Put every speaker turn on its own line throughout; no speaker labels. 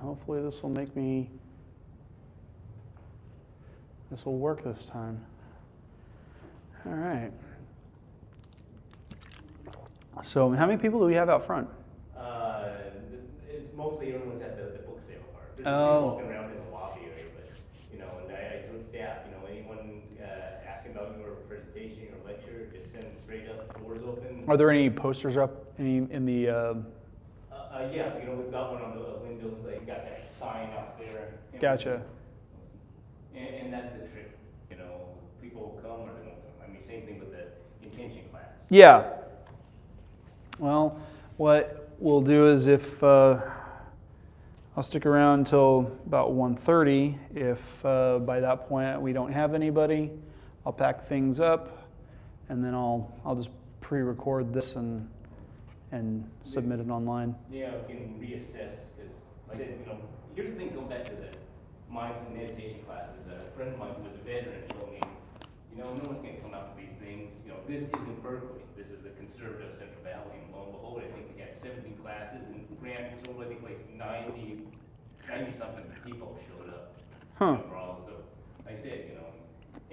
Hopefully this will make me, this will work this time. All right. So how many people do we have out front?
It's mostly everyone's at the book sale part. There's
Oh.
people walking around in the lobby area, but, you know, and I told staff, you know, anyone asking about your presentation or lecture, just send straight up, doors open.
Are there any posters up in the?
Yeah, you know, we've got one on the windows, like, got that sign out there.
Gotcha.
And that's the trick, you know, people will come or they won't come. I mean, same thing with the intention class.
Yeah. Well, what we'll do is if I'll stick around until about 1:30. If by that point we don't have anybody, I'll pack things up, and then I'll just pre-record this and submit it online.
Yeah, we can reassess, because like I said, you know, here's the thing, going back to the mindful meditation classes, a friend of mine who was a veteran told me, you know, no one's going to come out with these things. You know, this isn't Berkeley. This is the conservative Central Valley, and lo and behold, I think we had 17 classes, and Grant told, I think, like 90 something people showed up.
Huh.
Overall, so like I said, you know,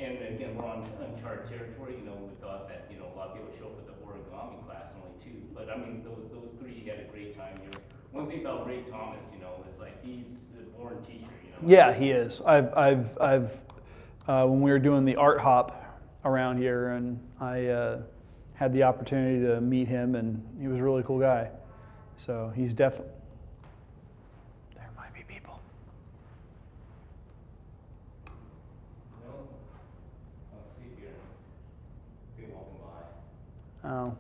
and again, we're on uncharted territory. You know, we thought that, you know, a lot of people show up at the origami class, only 2. But I mean, those 3 had a great time here. One thing about Ray Thomas, you know, is like he's a born teacher. You know.
Yeah, he is. I've when we were doing the art hop around here, and I had the opportunity to meet him, and he was a really cool guy. So he's definitely. There might be people.
No, let's see here. People walking by.
Oh.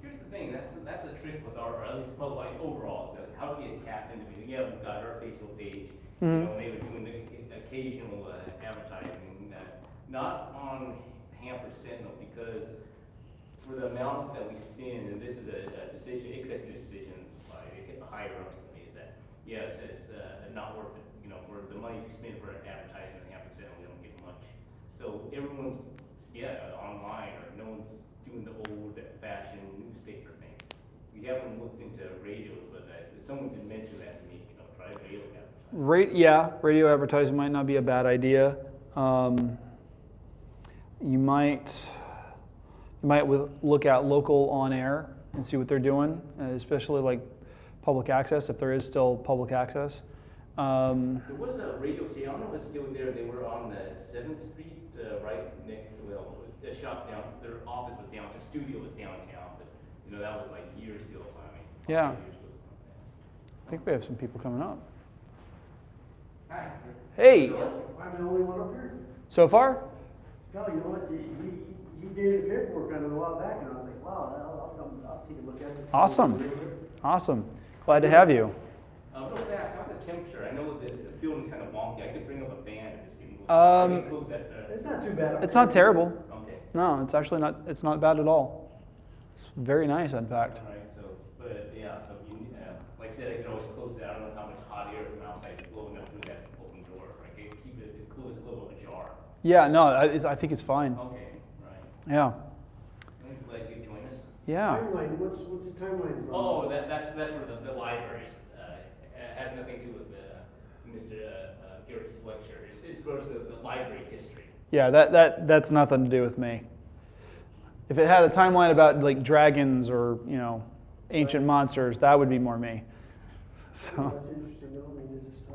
Here's the thing, that's a trick with our, or at least public overall, so how do we tap into it? Yeah, we've got our Facebook page, you know, they were doing the occasional advertising, not on Hanford Sentinel, because for the amount that we spend, and this is a decision, executive decision by higher ups than me, is that, yes, it's not worth it. You know, for the money you spend for advertising in Hanford Sentinel, we don't get much. So everyone's, online, or no one's doing the old-fashioned newspaper thing. We haven't looked into radios, but someone did mention that to me, you know, try radio advertising.
Radio advertising might not be a bad idea. You might look at local on air and see what they're doing, especially like public access, if there is still public access.
There was a radio station, I don't know if it's still there. They were on the 7th Street, right next to the shop down. Their office was downtown, studio was downtown, but you know that was like years ago. I mean,
Yeah.
Years ago.
I think we have some people coming up.
Hi.
Hey,
I'm the only one up here.
so far?
No, you know what, he gave me paperwork on it a while back, and I was like, wow, I'll take a look at it.
Awesome. Glad to have you.
Real fast, how's the temperature? I know this building's kind of wonky. I could bring up a fan if it's getting close that.
It's not too bad.
It's not terrible.
Okay.
No, it's actually not. It's not bad at all. It's very nice, in fact.
All right. So, but yeah. So if you, like I said, I can always close that. I don't know how much hot air from outside is blowing up through that open door. Right? Keep it closed a little ajar.
Yeah. No, I think it's fine.
Okay. Right.
Yeah.
I'm glad you could join us.
Yeah.
Timeline, what's the timeline from?
Oh, that's where the libraries. It has nothing to do with Mr. Garrett's lecture. It's sort of the library history.
Yeah. That's nothing to do with me. If it had a timeline about like dragons or ancient monsters, that would be more me. So.
That's interesting, though. I mean, it's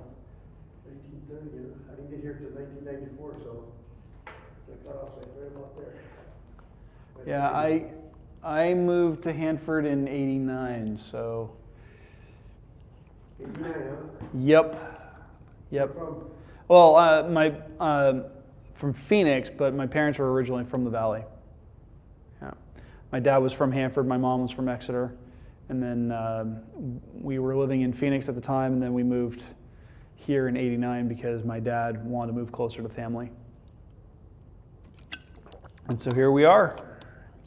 1930. I didn't get here till 1994, so the cutoff's like right about there. But
Yeah, I moved to Hanford in '89, so.
89, huh?
Yep.
From?
Well, from Phoenix, but my parents were originally from the Valley. Yeah, my dad was from Hanford, my mom was from Exeter, and then we were living in Phoenix at the time, and then we moved here in '89 because my dad wanted to move closer to family. And so here we are,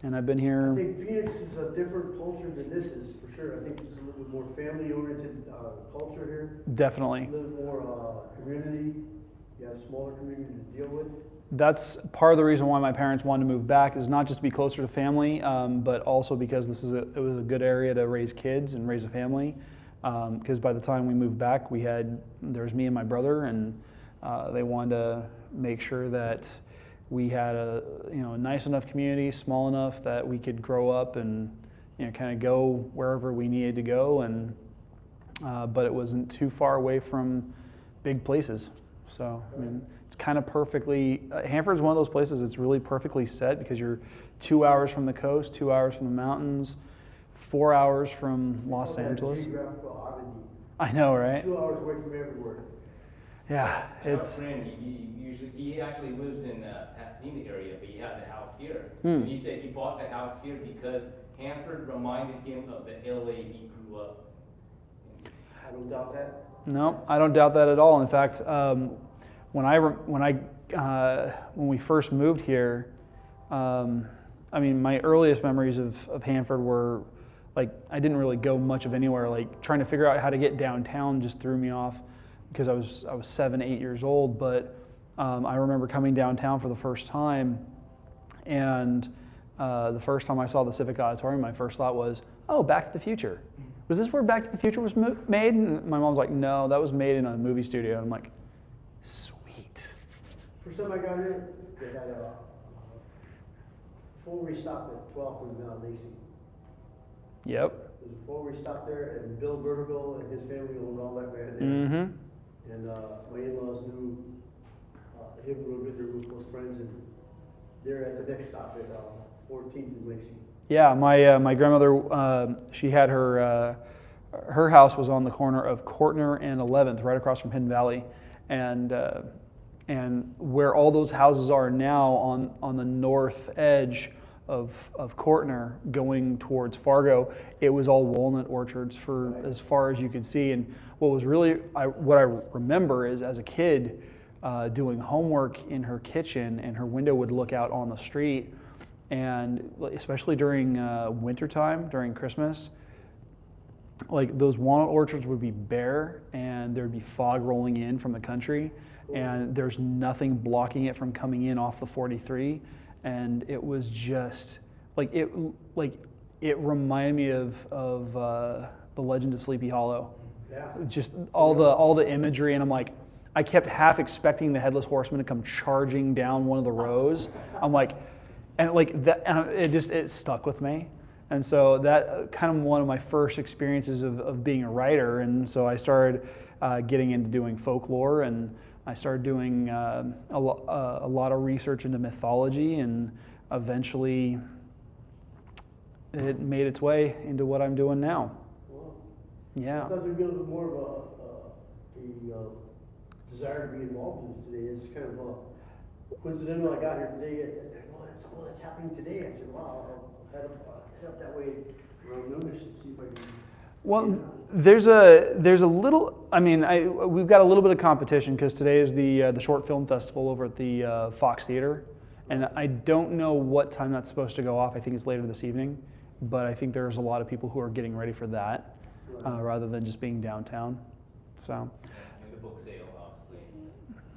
and I've been here.
I think Phoenix is a different culture than this is, for sure. I think it's a little bit more family-oriented culture here.
Definitely.
A little more community. You have a smaller community to deal with.
That's part of the reason why my parents wanted to move back, is not just to be closer to family, but also because it was a good area to raise kids and raise a family. because by the time we moved back, there was me and my brother, and they wanted to make sure that we had a nice enough community, small enough that we could grow up and kind of go wherever we needed to go, and but it wasn't too far away from big places. So I mean, it's kind of perfectly. Hanford's one of those places that's really perfectly set because you're 2 hours from the coast, 2 hours from the mountains, 4 hours from Los Angeles.
Geographical oddity.
I know, right?
2 hours away from everywhere.
Yeah,
I have a friend, he actually lives in Pasadena area, but he has a house here. And he said he bought the house here because Hanford reminded him of the LA he grew up in.
I don't doubt that.
No, I don't doubt that at all. In fact, when we first moved here, I mean, my earliest memories of Hanford were like I didn't really go much of anywhere. Like trying to figure out how to get downtown just threw me off because I was 7, 8 years old. But I remember coming downtown for the first time, and the first time I saw the Civic Auditorium, my first thought was, "Oh, Back to the Future." Was this where Back to the Future was made? And my mom's like, "No, that was made in a movie studio." And I'm like, "Sweet."
First time I got here, they had a four-way stop at 12th and Lacey.
Yep.
There's a four-way stop there, and Bill Vertigo and his family owned all that land there.
Mm-hmm.
And my in-laws knew him a little bit. They were close friends, and they're at the next stop at 14th and Lacey.
Yeah, my grandmother, she had her house was on the corner of Courtner and 11th, right across from Hidden Valley, and where all those houses are now on the north edge of Courtner, going towards Fargo, it was all walnut orchards for as far as you could see. And what was really what I remember is as a kid doing homework in her kitchen, and her window would look out on the street. And especially during wintertime, during Christmas, like those walnut orchards would be bare, and there'd be fog rolling in from the country, and there's nothing blocking it from coming in off the 43. And it was just it reminded me of the Legend of Sleepy Hollow.
Yeah.
Just all the imagery, and I'm like, I kept half expecting the Headless Horseman to come charging down one of the rows. I'm like. And like that, and it stuck with me, and so that kind of one of my first experiences of being a writer. And so I started getting into doing folklore, and I started doing a lot of research into mythology, and eventually it made its way into what I'm doing now.
Well,
Yeah.
I thought there'd be a little bit more of a desire to be involved in this today. It's kind of coincidental. I got here today. Well, that's happening today. I said, wow, I'll head up that way around noonish and see if I can.
Well, there's a little. I mean, we've got a little bit of competition because today is the short film festival over at the Fox Theater, and I don't know what time that's supposed to go off. I think it's later this evening, but I think there's a lot of people who are getting ready for that rather than just being downtown. So.
And the book sale, obviously.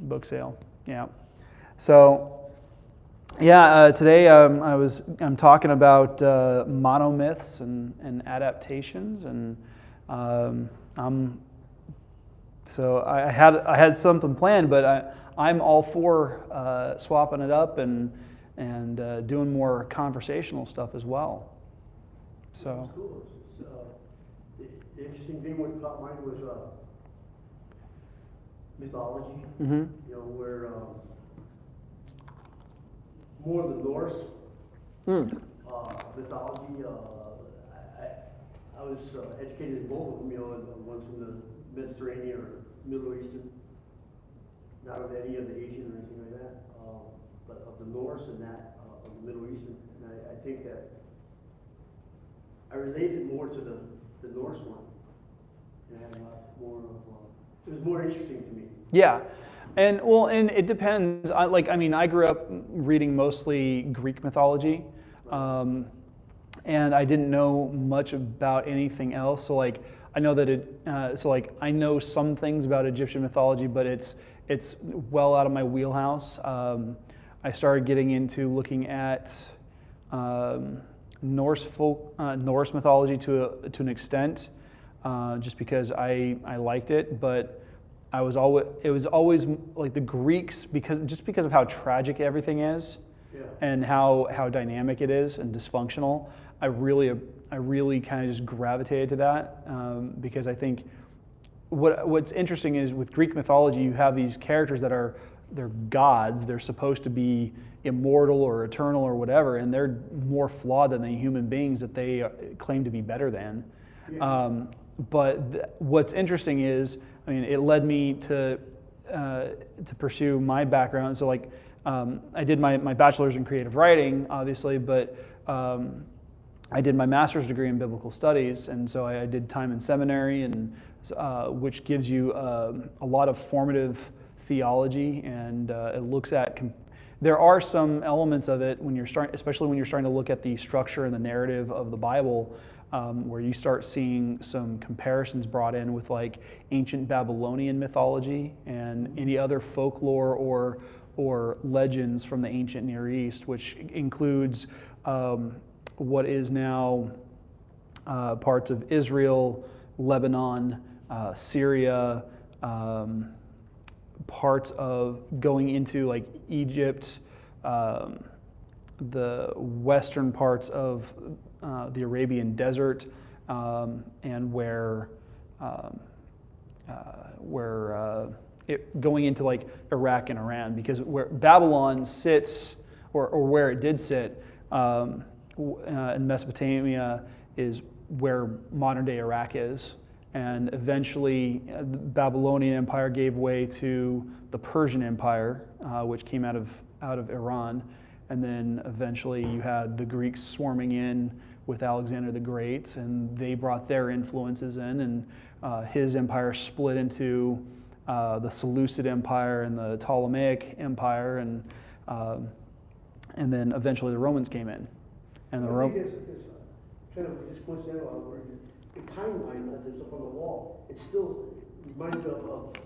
Book sale, yeah. So. Yeah, today I'm talking about monomyths and adaptations, and so I had something planned, but I'm all for swapping it up and doing more conversational stuff as well. So.
That's cool. The interesting thing what caught mine was mythology.
Mm-hmm.
You know, where more of the Norse mythology. I was educated in both of them. You know, one's from the Mediterranean or Middle Eastern, not of any of the Asian or anything like that, but of the Norse and that of the Middle Eastern. And I think that I related more to the Norse one, and had a lot more of. It was more interesting to me.
Yeah. And it depends. I grew up reading mostly Greek mythology, and I didn't know much about anything else. So I know that I know some things about Egyptian mythology, but it's well out of my wheelhouse. I started getting into looking at Norse mythology to an extent. just because I liked it, but it was always like the Greeks, because of how tragic everything is,
Yeah.
and how dynamic it is and dysfunctional. I really kind of just gravitated to that, because I think what's interesting is with Greek mythology, you have these characters they're gods. They're supposed to be immortal or eternal or whatever, and they're more flawed than the human beings that they claim to be better than.
Yeah.
But what's interesting is, I mean, it led me to pursue my background. So like, I did my bachelor's in creative writing, obviously, but I did my master's degree in biblical studies, and so I did time in seminary, and which gives you a lot of formative theology, and it looks at. There are some elements of it when especially when you're starting to look at the structure and the narrative of the Bible, where you start seeing some comparisons brought in with like ancient Babylonian mythology and any other folklore or legends from the ancient Near East, which includes what is now parts of Israel, Lebanon, Syria, parts of going into like Egypt, the western parts of the Arabian desert, and going into like Iraq and Iran, because where Babylon sits, or where it did sit in Mesopotamia, is where modern day Iraq is. And eventually the Babylonian Empire gave way to the Persian Empire, which came out of Iran. And then eventually you had the Greeks swarming in with Alexander the Great, and they brought their influences in, and his empire split into the Seleucid Empire and the Ptolemaic Empire, and then eventually the Romans came in. And the
I think it's kind of just coincidental where the timeline that's up on the wall, it still reminds you of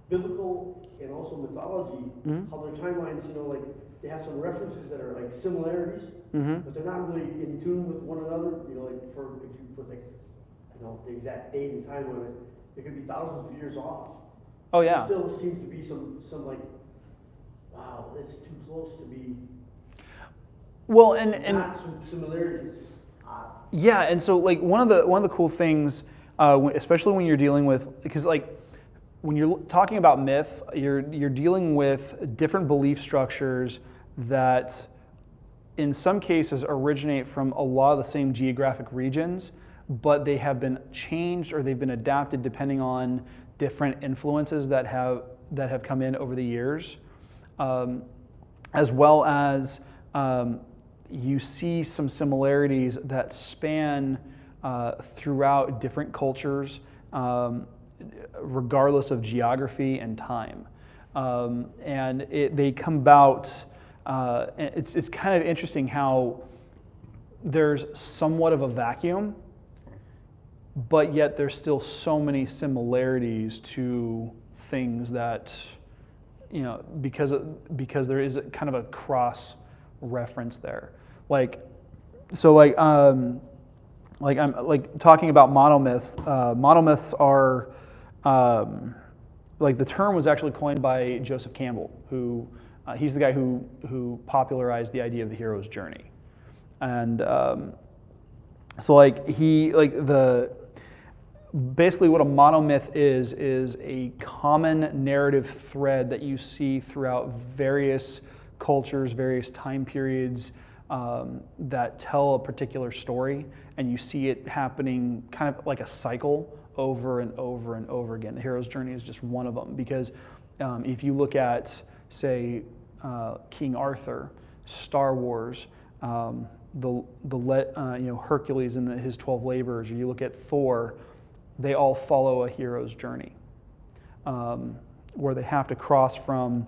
biblical and also mythology, how their timelines, like they have some references that are like similarities, but they're not really in tune with one another. Like if you put like, the exact date and time on it, it could be thousands of years off.
Oh yeah.
It still seems to be some like, wow, it's too close to be.
Well, and
not some similarities. It's just odd.
Yeah, and so like one of the cool things, especially when you're dealing with, because like when you're talking about myth, you're dealing with different belief structures that in some cases originate from a lot of the same geographic regions, but they have been changed or they've been adapted depending on different influences that have come in over the years, as well as you see some similarities that span throughout different cultures, regardless of geography and time. And they come about, it's kind of interesting how there's somewhat of a vacuum, but yet there's still so many similarities to things that, because there is kind of a cross reference there. I'm talking about monomyths. Monomyths are, the term was actually coined by Joseph Campbell, who he's the guy who popularized the idea of the hero's journey. And basically what a monomyth is a common narrative thread that you see throughout various cultures, various time periods, that tell a particular story, and you see it happening kind of like a cycle over and over and over again. The hero's journey is just one of them, because if you look at, say, King Arthur, Star Wars, Hercules and his 12 labors, or you look at Thor, they all follow a hero's journey, where they have to cross from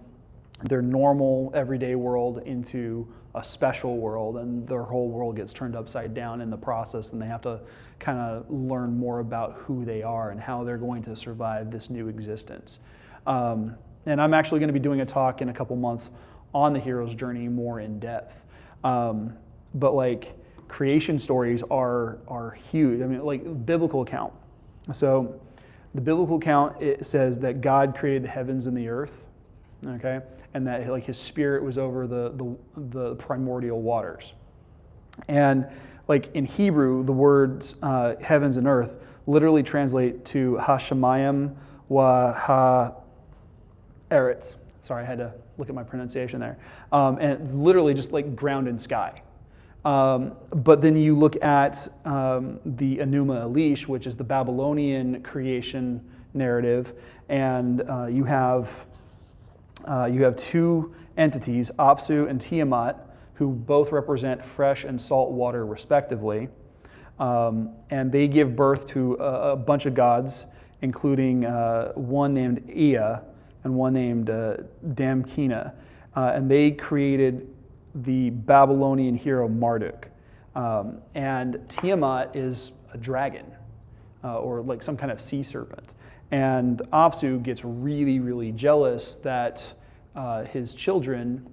their normal everyday world into a special world, and their whole world gets turned upside down in the process, and they have to kind of learn more about who they are and how they're going to survive this new existence. And I'm actually going to be doing a talk in a couple months on the hero's journey more in depth. But creation stories are huge. I mean, like biblical account. So the biblical account, it says that God created the heavens and the earth, okay, and that like his spirit was over the primordial waters. And like in Hebrew, the words heavens and earth literally translate to hashamayim wa ha-eretz. Sorry, I had to look at my pronunciation there. And it's literally just like ground and sky. But then you look at the Enuma Elish, which is the Babylonian creation narrative, and you have two entities, Apsu and Tiamat, who both represent fresh and salt water respectively. And they give birth to a bunch of gods, including one named Ea and one named Damkina. And they created the Babylonian hero Marduk. And Tiamat is a dragon, or like some kind of sea serpent. And Apsu gets really, really jealous that his children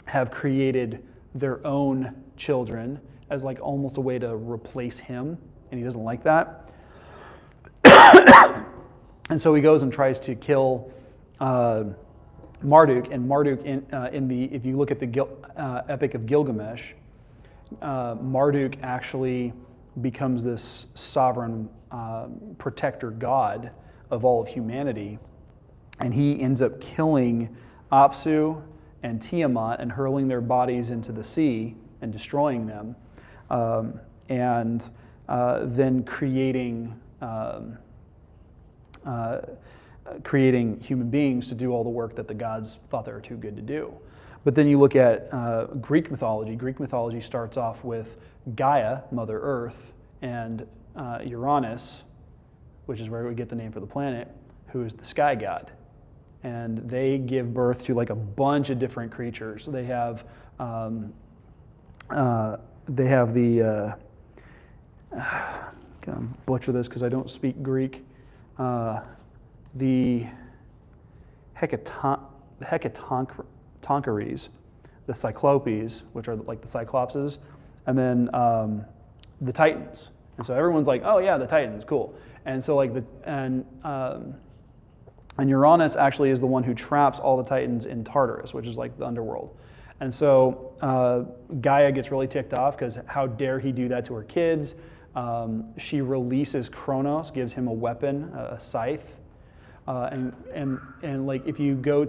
have created their own children as like almost a way to replace him, and he doesn't like that. And so he goes and tries to kill Marduk, and Marduk if you look at the Epic of Gilgamesh, Marduk actually becomes this sovereign protector god of all of humanity, and he ends up killing Apsu and Tiamat and hurling their bodies into the sea and destroying them, and then creating human beings to do all the work that the gods thought they were too good to do. But then you look at Greek mythology. Greek mythology starts off with Gaia, Mother Earth, and Uranus, which is where we get the name for the planet, who is the sky god. And they give birth to like a bunch of different creatures. They have the I'm gonna butcher this because I don't speak Greek. The Hecatoncheires, the Cyclopes, which are like the Cyclopses, and then the Titans. And so everyone's like, oh yeah, the Titans, cool. And so like and Uranus actually is the one who traps all the Titans in Tartarus, which is like the underworld. And so Gaia gets really ticked off because how dare he do that to her kids. She releases Kronos, gives him a weapon, a scythe. And like if you go,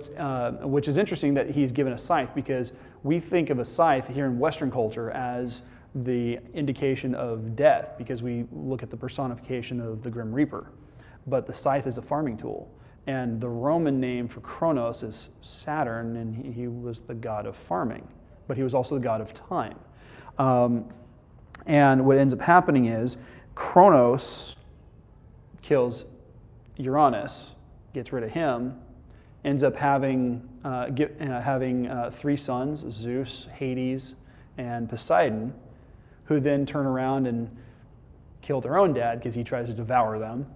which is interesting that he's given a scythe, because we think of a scythe here in Western culture as the indication of death, because we look at the personification of the Grim Reaper. But the scythe is a farming tool. And the Roman name for Kronos is Saturn, and he was the god of farming, but he was also the god of time. And what ends up happening is Kronos kills Uranus, gets rid of him, ends up having three sons, Zeus, Hades, and Poseidon, who then turn around and kill their own dad because he tries to devour them.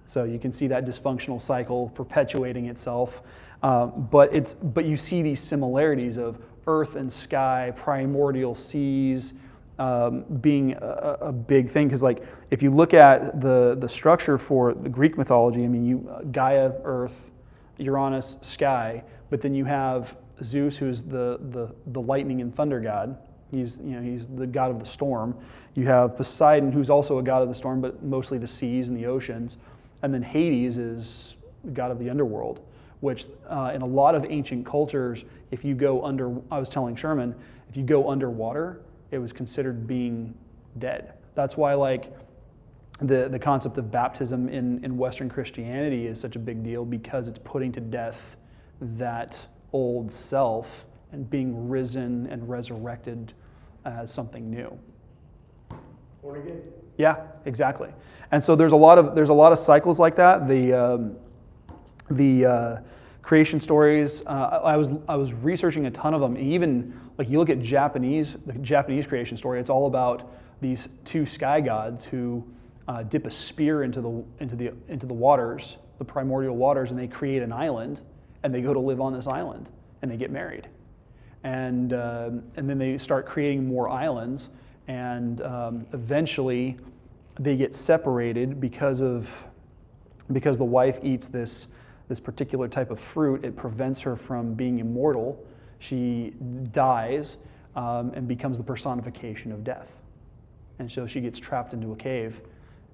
So you can see that dysfunctional cycle perpetuating itself. But you see these similarities of earth and sky, primordial seas, being a big thing, because like if you look at the structure for the Greek mythology, I mean Gaia, earth, Uranus, sky, but then you have Zeus, who's the lightning and thunder god. He's the god of the storm. You have Poseidon, who's also a god of the storm, but mostly the seas and the oceans. And then Hades is the god of the underworld, which in a lot of ancient cultures, if you go I was telling Sherman, if you go underwater, it was considered being dead. That's why like the concept of baptism in Western Christianity is such a big deal, because it's putting to death that old self and being risen and resurrected as something new.
Born again.
Yeah, exactly. And so there's a lot of cycles like that. The creation stories. I was researching a ton of them. Even like you look at the Japanese creation story. It's all about these two sky gods who dip a spear into the waters, the primordial waters, and they create an island, and they go to live on this island, and they get married, and then they start creating more islands, and eventually they get separated because the wife eats this particular type of fruit. It prevents her from being immortal. She dies and becomes the personification of death. And so she gets trapped into a cave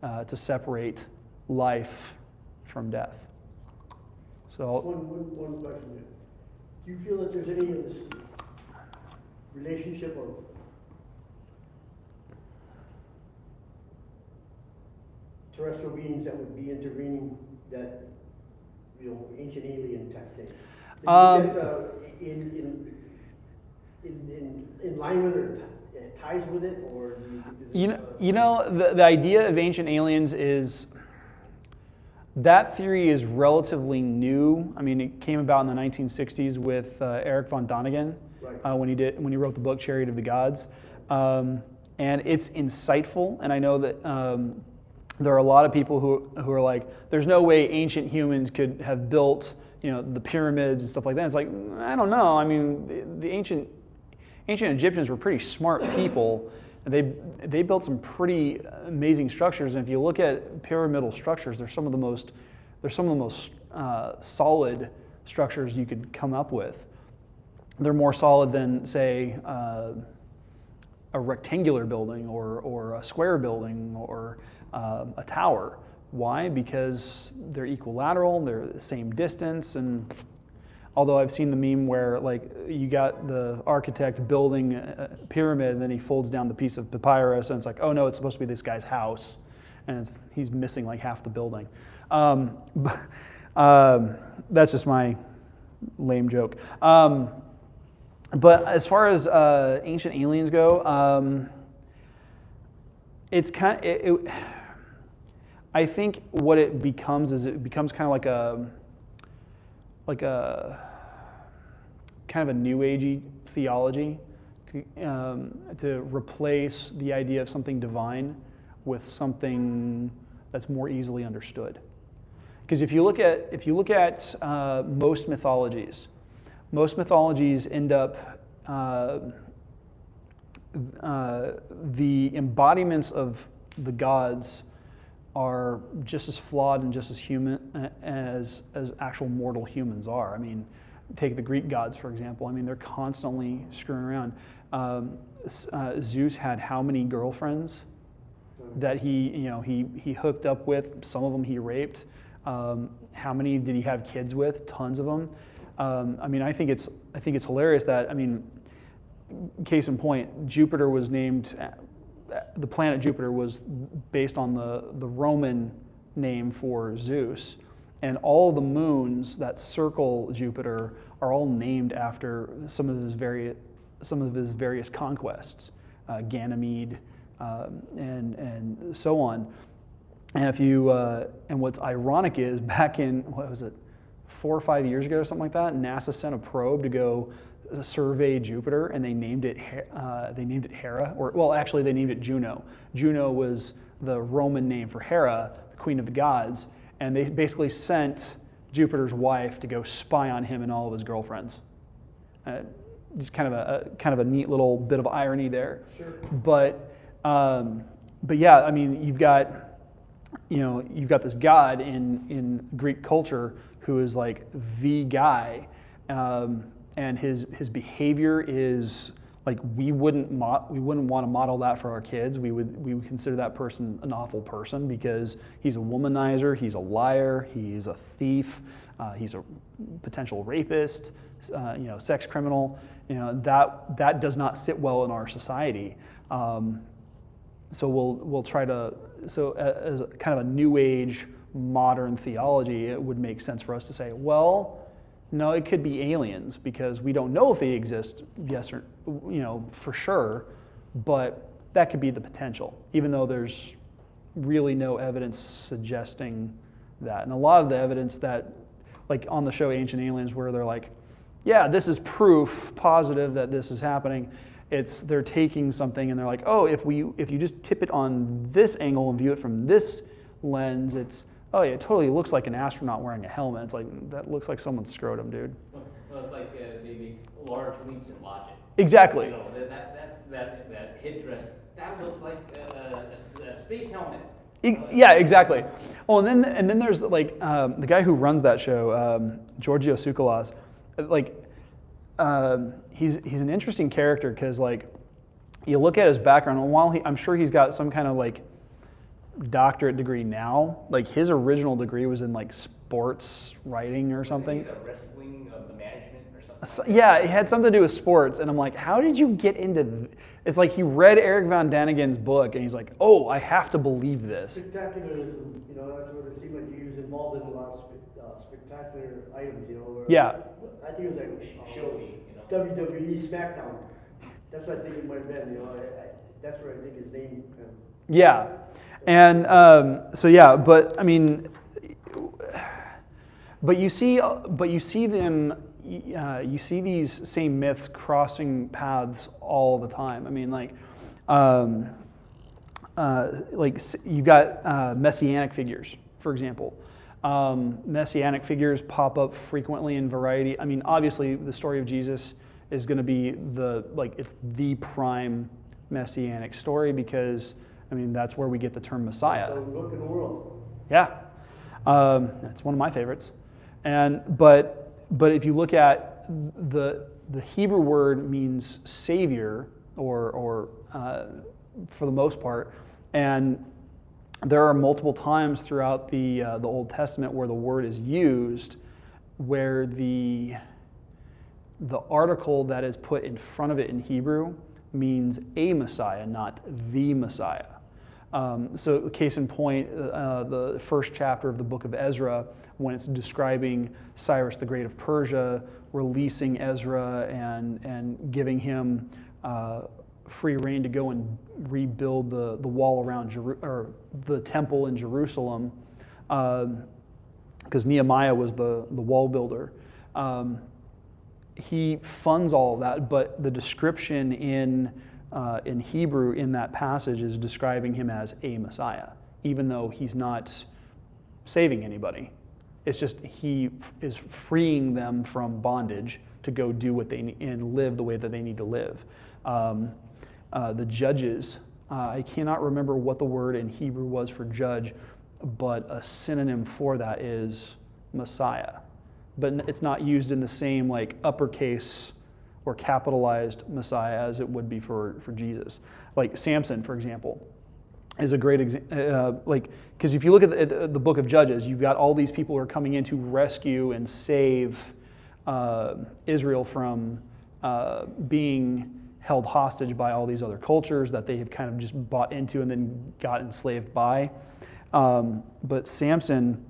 to separate life from death. So
One question. Do you feel that there's any of this relationship of terrestrial beings that would be intervening, that, you know, ancient alien type thing? That's in line with or ties with it, or do you think
the idea of ancient aliens is, that theory is relatively new. I mean, it came about in the 1960s with Eric von Däniken,
right.
when he wrote the book Chariot of the Gods, and it's insightful. And I know that there are a lot of people who are like, there's no way ancient humans could have built, you know, the pyramids and stuff like that. It's like, I don't know. I mean, the ancient Egyptians were pretty smart people. They built some pretty amazing structures, and if you look at pyramidal structures, they're some of the most solid structures you could come up with. They're more solid than, say, a rectangular building or a square building or a tower. Why? Because they're equilateral, they're the same distance, and although I've seen the meme where, like, you got the architect building a pyramid and then he folds down the piece of papyrus and it's like, oh no, it's supposed to be this guy's house, and he's missing like half the building. That's just my lame joke. But as far as ancient aliens go, it's I think what it becomes is it becomes kind of like a kind of a new agey theology to replace the idea of something divine with something that's more easily understood. Because if you look at most mythologies end up the embodiments of the gods are just as flawed and just as human as actual mortal humans are. I mean, take the Greek gods, for example. I mean, they're constantly screwing around. Zeus had how many girlfriends that he hooked up with? Some of them he raped. How many did he have kids with? Tons of them. I mean, I think it's hilarious that, I mean, case in point, Jupiter was named. The planet Jupiter was based on the Roman name for Zeus, and all the moons that circle Jupiter are all named after some of his various conquests, Ganymede, and so on. And and what's ironic is, back in, what was it, 4 or 5 years ago or something like that, NASA sent a probe to go survey Jupiter, and they named it Hera, or, well, actually they named it Juno. Juno was the Roman name for Hera, the queen of the gods, and they basically sent Jupiter's wife to go spy on him and all of his girlfriends. Just kind of a neat little bit of irony there.
Sure.
But yeah, I mean, you've got this god in Greek culture who is like the guy. And his behavior is like, we wouldn't want to model that for our kids. We would consider that person an awful person because he's a womanizer, he's a liar, he's a thief, he's a potential rapist, sex criminal. That does not sit well in our society. So we'll try to, as kind of a new age modern theology, it would make sense for us to say, well, no, it could be aliens because we don't know if they exist, yes or for sure, but that could be the potential, even though there's really no evidence suggesting that. And a lot of the evidence that, like on the show Ancient Aliens, where they're like, yeah, this is proof positive that this is happening, they're taking something and they're like, oh, if you just tip it on this angle and view it from this lens, oh yeah, it totally looks like an astronaut wearing a helmet. It's like, that looks like someone's scrotum, dude.
Well, it's like they make large leaps in logic.
Exactly.
That headdress That looks like a space helmet.
Yeah, exactly. Oh, and then there's like the guy who runs that show, Giorgio Tsoukalos. Like, he's an interesting character because like you look at his background, and while I'm sure he's got some kind of like doctorate degree now, like his original degree was in like sports writing or something.
He's a wrestling of the management or something.
Yeah, it had something to do with sports, and I'm like, how did you get into? It's like he read Eric von Daniken's book, and he's like, oh, I have to believe this.
Spectacularism, that's what it seemed like he was involved in a lot of spectacular items, where
Yeah.
I think it was like
Showy,
WWE SmackDown. That's what I think it might have been, that's where I think his name.
Yeah, and so yeah, but I mean, but you see them. You see these same myths crossing paths all the time. I mean, like you got Messianic figures, for example. Messianic figures pop up frequently in variety. I mean, obviously, the story of Jesus is going to be it's the prime Messianic story because, I mean, that's where we get the term Messiah.
So look in the world.
Yeah, that's one of my favorites. But if you look at the Hebrew word means savior, or for the most part, and there are multiple times throughout the Old Testament where the word is used, where the article that is put in front of it in Hebrew means a Messiah, not the Messiah. So case in point, the first chapter of the book of Ezra, when it's describing Cyrus the Great of Persia, releasing Ezra and giving him free reign to go and rebuild the wall around or the temple in Jerusalem, because Nehemiah was the wall builder. He funds all of that, but the description in Hebrew in that passage is describing him as a Messiah, even though he's not saving anybody. It's just he is freeing them from bondage to go do what they need and live the way that they need to live. The judges, I cannot remember what the word in Hebrew was for judge, but a synonym for that is Messiah. But it's not used in the same like uppercase or capitalized Messiah as it would be for Jesus. Like Samson, for example, is a great example. Because if you look at the book of Judges, you've got all these people who are coming in to rescue and save Israel from being held hostage by all these other cultures that they have kind of just bought into and then got enslaved by. But Samson,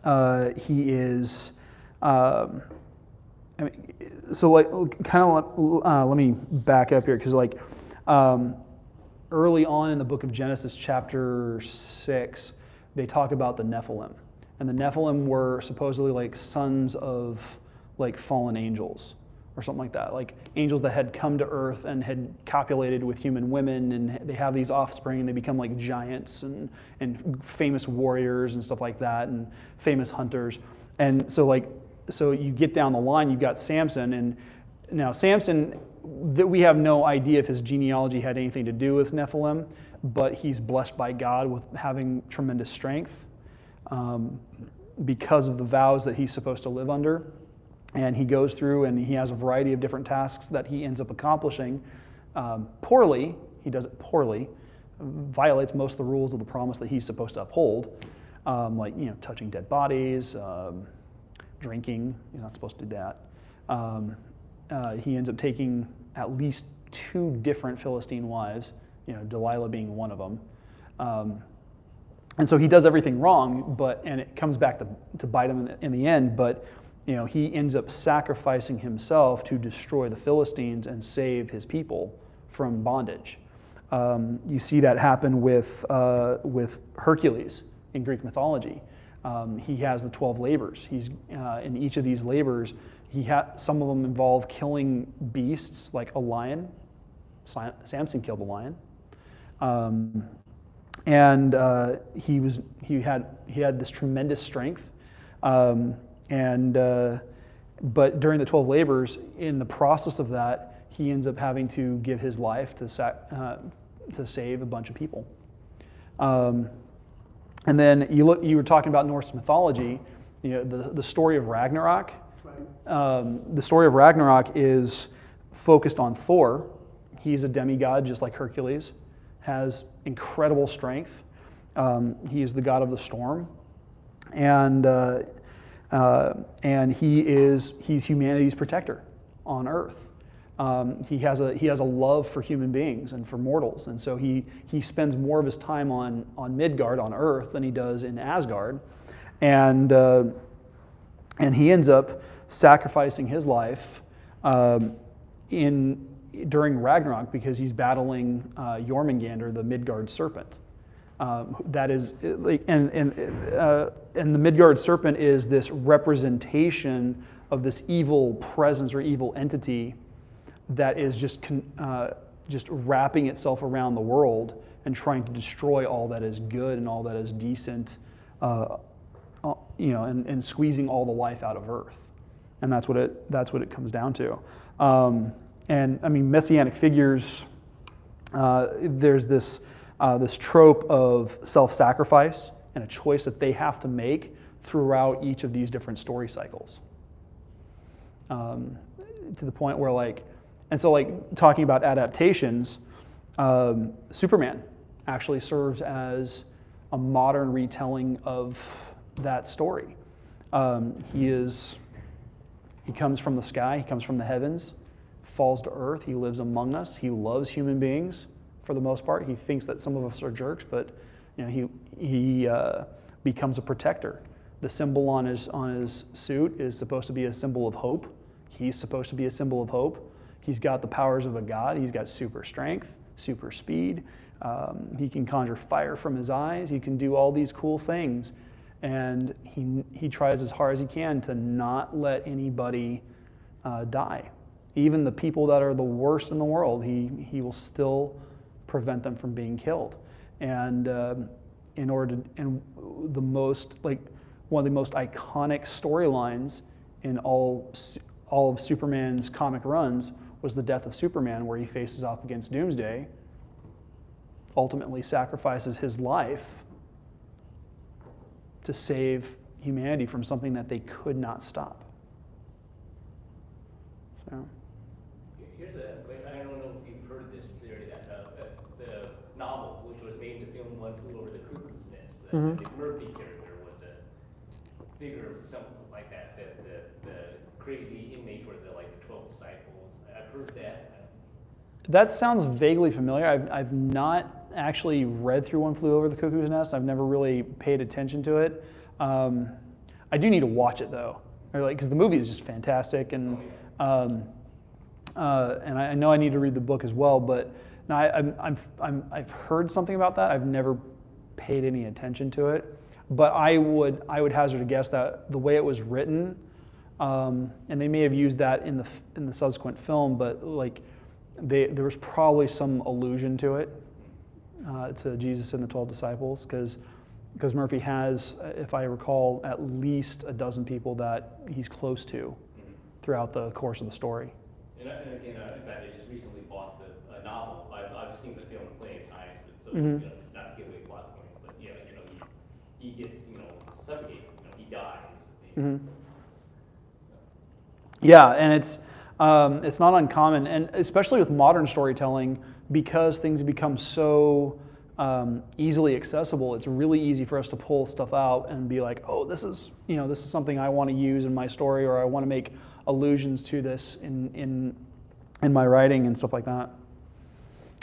he is. So like kind of let me back up here because like early on in the book of Genesis chapter 6 they talk about the Nephilim, and the Nephilim were supposedly like sons of like fallen angels or something like that, like angels that had come to earth and had copulated with human women, and they have these offspring and they become like giants and famous warriors and stuff like that, and famous hunters. And so you get down the line, you've got Samson, and now Samson, that we have no idea if his genealogy had anything to do with Nephilim, but he's blessed by God with having tremendous strength because of the vows that he's supposed to live under. And he goes through and he has a variety of different tasks that he ends up accomplishing poorly. He does it poorly, violates most of the rules of the promise that he's supposed to uphold, like touching dead bodies, drinking. He's not supposed to do that. He ends up taking at least 2 different Philistine wives, Delilah being one of them. And so he does everything wrong, and it comes back to bite him in the end. But he ends up sacrificing himself to destroy the Philistines and save his people from bondage. You see that happen with Hercules in Greek mythology. He has the 12 labors. He's in each of these labors. Some of them involve killing beasts like a lion. Samson killed a lion, and he had this tremendous strength. But during the 12 labors, in the process of that, he ends up having to give his life to save a bunch of people. And then you were talking about Norse mythology. The story of Ragnarok. The story of Ragnarok is focused on Thor. He's a demigod just like Hercules, has incredible strength. He is the god of the storm, and he's humanity's protector on Earth. He has a love for human beings and for mortals, and so he spends more of his time on Midgard, on Earth, than he does in Asgard, and he ends up sacrificing his life during Ragnarok because he's battling Jormungandr, the Midgard serpent. That is, and the Midgard serpent is this representation of this evil presence or evil entity that is just wrapping itself around the world and trying to destroy all that is good and all that is decent, and squeezing all the life out of Earth, and that's what it comes down to. And I mean, Messianic Figures. There's this trope of self-sacrifice and a choice that they have to make throughout each of these different story cycles. To the point where talking about adaptations, Superman actually serves as a modern retelling of that story. He comes from the sky, he comes from the heavens, falls to earth, he lives among us, he loves human beings for the most part. He thinks that some of us are jerks, but he becomes a protector. The symbol on his suit is supposed to be a symbol of hope. He's supposed to be a symbol of hope. He's got the powers of a god. He's got super strength, super speed. He can conjure fire from his eyes. He can do all these cool things. And he tries as hard as he can to not let anybody die. Even the people that are the worst in the world, he will still prevent them from being killed. And one of the most iconic storylines in all of Superman's comic runs was the death of Superman, where he faces off against Doomsday, ultimately sacrifices his life to save humanity from something that they could not stop. So.
Here's I don't know if you've heard this theory that the novel, which was made into film, One Flew Over the Cuckoo's Nest, the Murphy character was a figure of something like that. The crazy inmates were the 12 disciples. I've heard that.
That sounds vaguely familiar. I've not actually read through One Flew Over the Cuckoo's Nest. I've never really paid attention to it. I do need to watch it though, because the movie is just fantastic, and I know I need to read the book as well. But no, I've heard something about that. I've never paid any attention to it. But I would hazard a guess that the way it was written, and they may have used that in the subsequent film, but there was probably some allusion to it, to Jesus and the 12 disciples, because Murphy has, if I recall, at least a dozen people that he's close to throughout the course of the story.
And again, in fact, I just recently bought the novel. I've seen the film plenty of times, but so not to give away plot points, but he gets suffocated. He dies.
Yeah, and it's not uncommon, and especially with modern storytelling, because things have become so easily accessible. It's really easy for us to pull stuff out and be like, oh, this is something I want to use in my story, or I want to make allusions to this in my writing and stuff like that.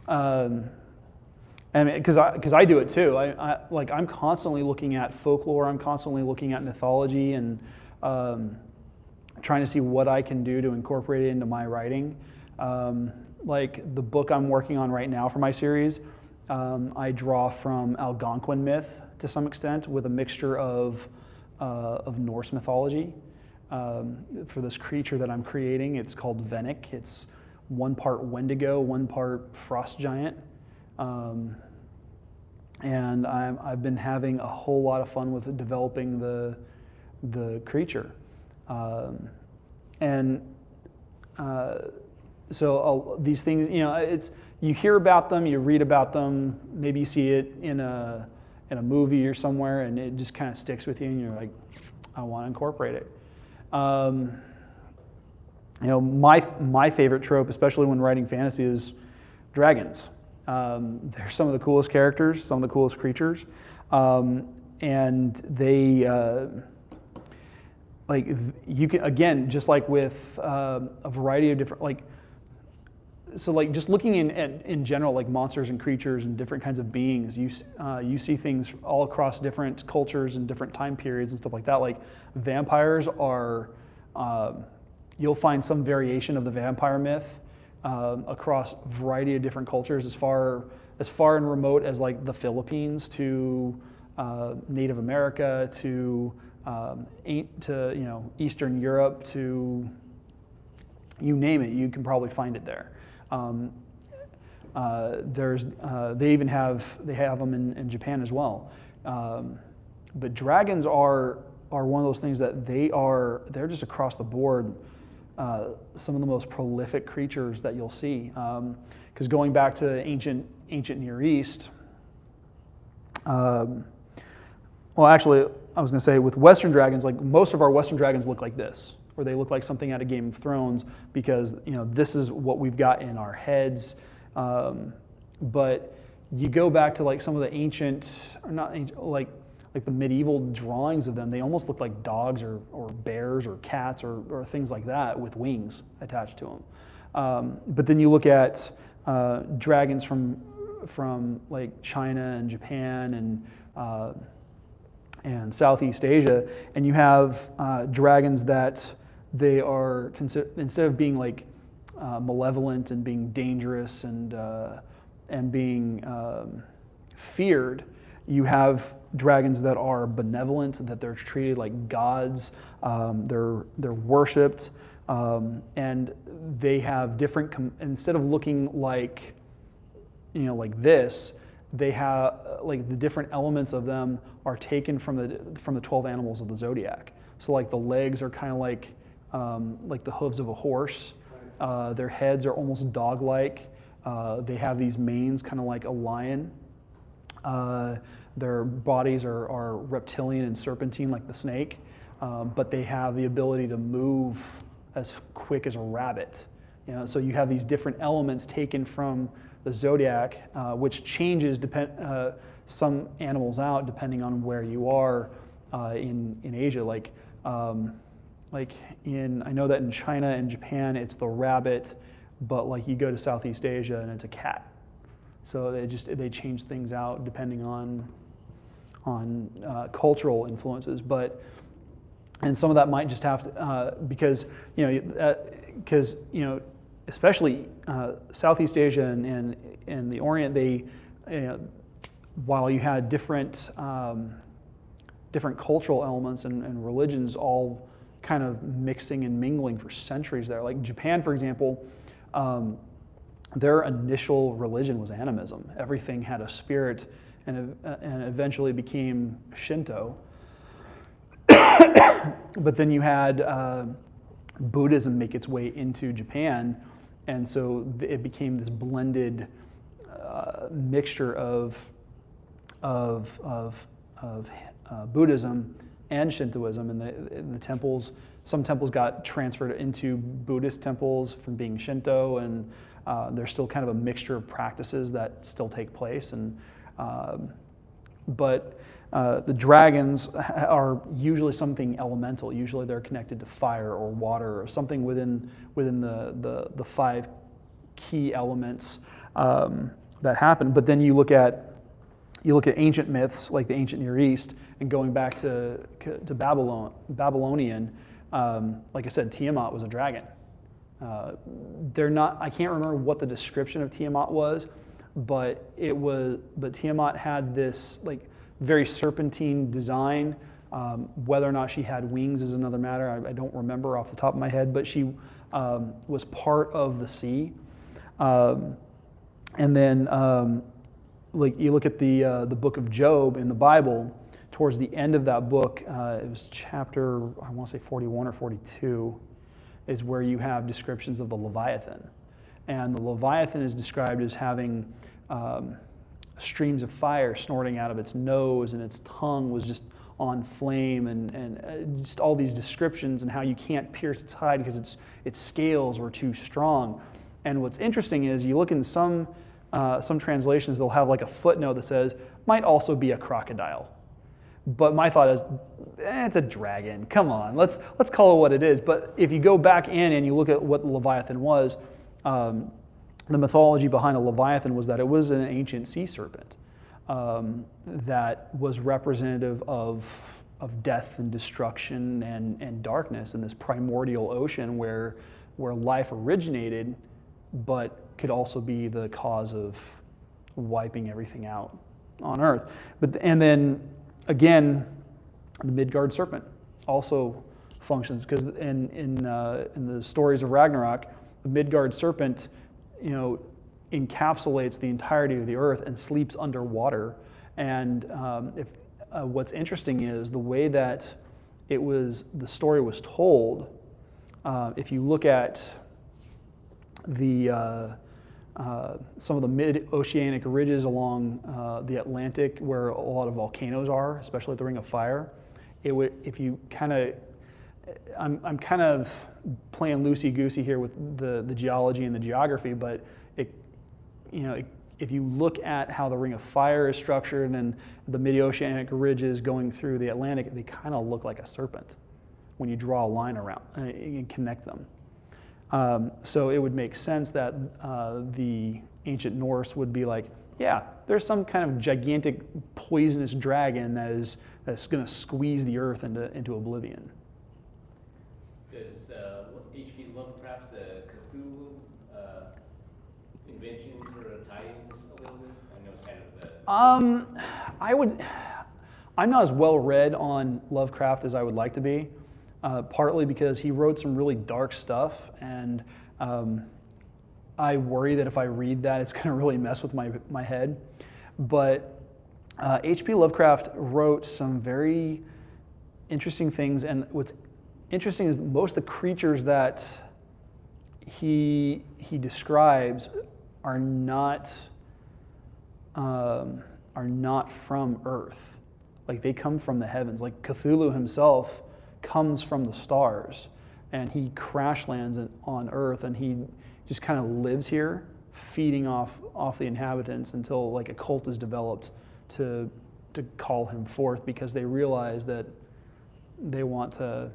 And because I do it too. I'm constantly looking at folklore. I'm constantly looking at mythology and trying to see what I can do to incorporate it into my writing. Like the book I'm working on right now for my series, I draw from Algonquin myth to some extent, with a mixture of Norse mythology. For this creature that I'm creating, it's called Venick. It's one part Wendigo, one part frost giant. And I've been having a whole lot of fun with developing the creature. So these things, you hear about them, you read about them, maybe you see it in a movie or somewhere, and it just kind of sticks with you, and you're like, I want to incorporate it. My favorite trope, especially when writing fantasy, is dragons. They're some of the coolest characters, some of the coolest creatures, and they you can, again, just like with a variety of different just looking in general, like monsters and creatures and different kinds of beings, you see things all across different cultures and different time periods and stuff like that. Like vampires are, you'll find some variation of the vampire myth across a variety of different cultures, as far and remote as like the Philippines to Native America to Eastern Europe to you name it, you can probably find it there. They have them in Japan as well. But dragons are one of those things that they're just across the board some of the most prolific creatures that you'll see. Because going back to ancient Near East, well, actually, I was going to say with Western dragons, like most of our Western dragons look like this, or they look like something out of Game of Thrones, because this is what we've got in our heads. But you go back to like some of the ancient, or not ancient, like the medieval drawings of them, they almost look like dogs or bears or cats or things like that with wings attached to them. But then you look at dragons from like China and Japan and Southeast Asia, and you have dragons that they are instead of being like malevolent and being dangerous and being feared, you have dragons that are benevolent, that they're treated like gods, they're worshipped, and they have different. Instead of looking like like this, they have like the different elements of them are taken from the 12 animals of the zodiac. So like the legs are kind of like the hooves of a horse. Their heads are almost dog-like. They have these manes kind of like a lion. Their bodies are reptilian and serpentine like the snake, but they have the ability to move as quick as a rabbit. So you have these different elements taken from the zodiac, which changes some animals out depending on where you are in Asia. I know that in China and Japan it's the rabbit, but like you go to Southeast Asia and it's a cat. So they change things out depending on cultural influences, and some of that might just have to because especially Southeast Asia and the Orient, they while you had different cultural elements and religions all kind of mixing and mingling for centuries there. Like Japan, for example, their initial religion was animism. Everything had a spirit, and eventually became Shinto. But then you had Buddhism make its way into Japan, and so it became this blended mixture of Buddhism and Shintoism, and the temples. Some temples got transferred into Buddhist temples from being Shinto, and there's still kind of a mixture of practices that still take place. But the dragons are usually something elemental. Usually they're connected to fire or water or something within the five key elements that happen. But then you look at ancient myths like the ancient Near East, and going back to Babylonian, like I said, Tiamat was a dragon. I can't remember what the description of Tiamat was, but Tiamat had this like very serpentine design. Whether or not she had wings is another matter. I don't remember off the top of my head, but she was part of the sea. And then like you look at the book of Job in the Bible, towards the end of that book, it was chapter, I want to say 41 or 42, is where you have descriptions of the Leviathan. And the Leviathan is described as having streams of fire snorting out of its nose, and its tongue was just on flame, and just all these descriptions, and how you can't pierce its hide because its scales were too strong. And what's interesting is you look in some translations, they'll have like a footnote that says, might also be a crocodile. But my thought is, it's a dragon. Come on, let's call it what it is. But if you go back in and you look at what the Leviathan was, the mythology behind a Leviathan was that it was an ancient sea serpent that was representative of death and destruction and darkness in this primordial ocean where life originated, but could also be the cause of wiping everything out on Earth. And then again, the Midgard serpent also functions, because in the stories of Ragnarok, the Midgard serpent, encapsulates the entirety of the earth and sleeps underwater. And what's interesting is the way that the story was told. If you look at some of the mid-oceanic ridges along the Atlantic, where a lot of volcanoes are, especially at the Ring of Fire, I'm kind of playing loosey-goosey here with the geology and the geography, but if you look at how the Ring of Fire is structured and the mid-oceanic ridges going through the Atlantic, they kind of look like a serpent when you draw a line around and connect them. So it would make sense that the ancient Norse would be like, yeah, there's some kind of gigantic poisonous dragon that's going to squeeze the earth into oblivion.
Does H.P. Lovecraft's Cthulhu inventions sort of tie into a little bit? I know it's kind of the...
I'm not as well read on Lovecraft as I would like to be, partly because he wrote some really dark stuff, and I worry that if I read that, it's going to really mess with my head. But H.P. Lovecraft wrote some very interesting things, and what's interesting is most of the creatures that he describes are not from Earth. Like, they come from the heavens. Like, Cthulhu himself comes from the stars, and he crash lands on Earth, and he just kind of lives here, feeding off the inhabitants until like a cult is developed to call him forth, because they realize that they want to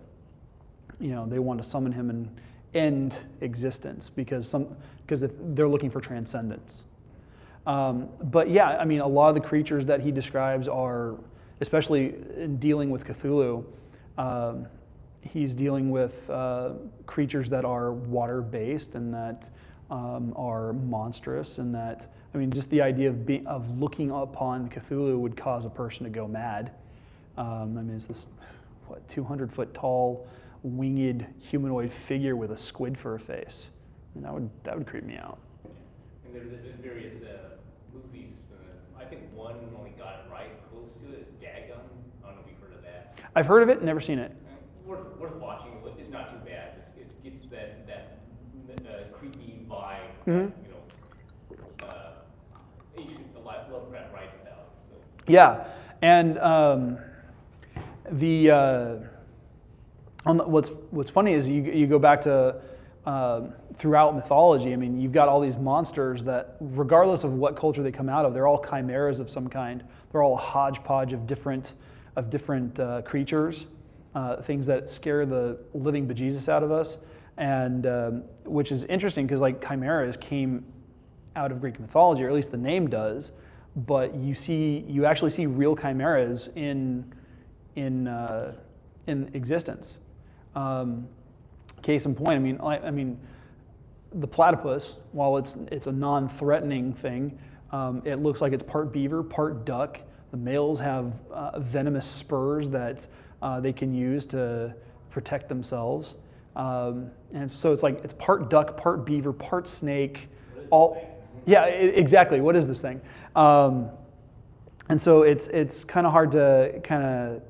summon him and end existence, because if they're looking for transcendence. But yeah, I mean, a lot of the creatures that he describes are, especially in dealing with Cthulhu, he's dealing with creatures that are water-based and that are monstrous, and that, I mean, just the idea of looking upon Cthulhu would cause a person to go mad. I mean, it's this 200-foot tall, winged humanoid figure with a squid fur face. I mean, that would creep me out.
And there's various movies. I think one only got it right, close to it, is Dagon. I don't know if you've heard of that.
I've heard of it, never seen it.
Worth watching. It's not too bad. It gets that creepy vibe.
Mm-hmm.
Lovecraft writes about. So.
Yeah, and what's funny is you go back to throughout mythology. I mean, you've got all these monsters that, regardless of what culture they come out of, they're all chimeras of some kind. They're all a hodgepodge of different creatures, things that scare the living bejesus out of us, and which is interesting because like chimeras came out of Greek mythology, or at least the name does. But you actually see real chimeras in existence. Case in point, I mean, the platypus, while it's a non-threatening thing, it looks like it's part beaver, part duck. The males have venomous spurs that they can use to protect themselves, and so it's part duck, part beaver, part snake. Yeah, exactly. What is this thing? And so it's kind of hard to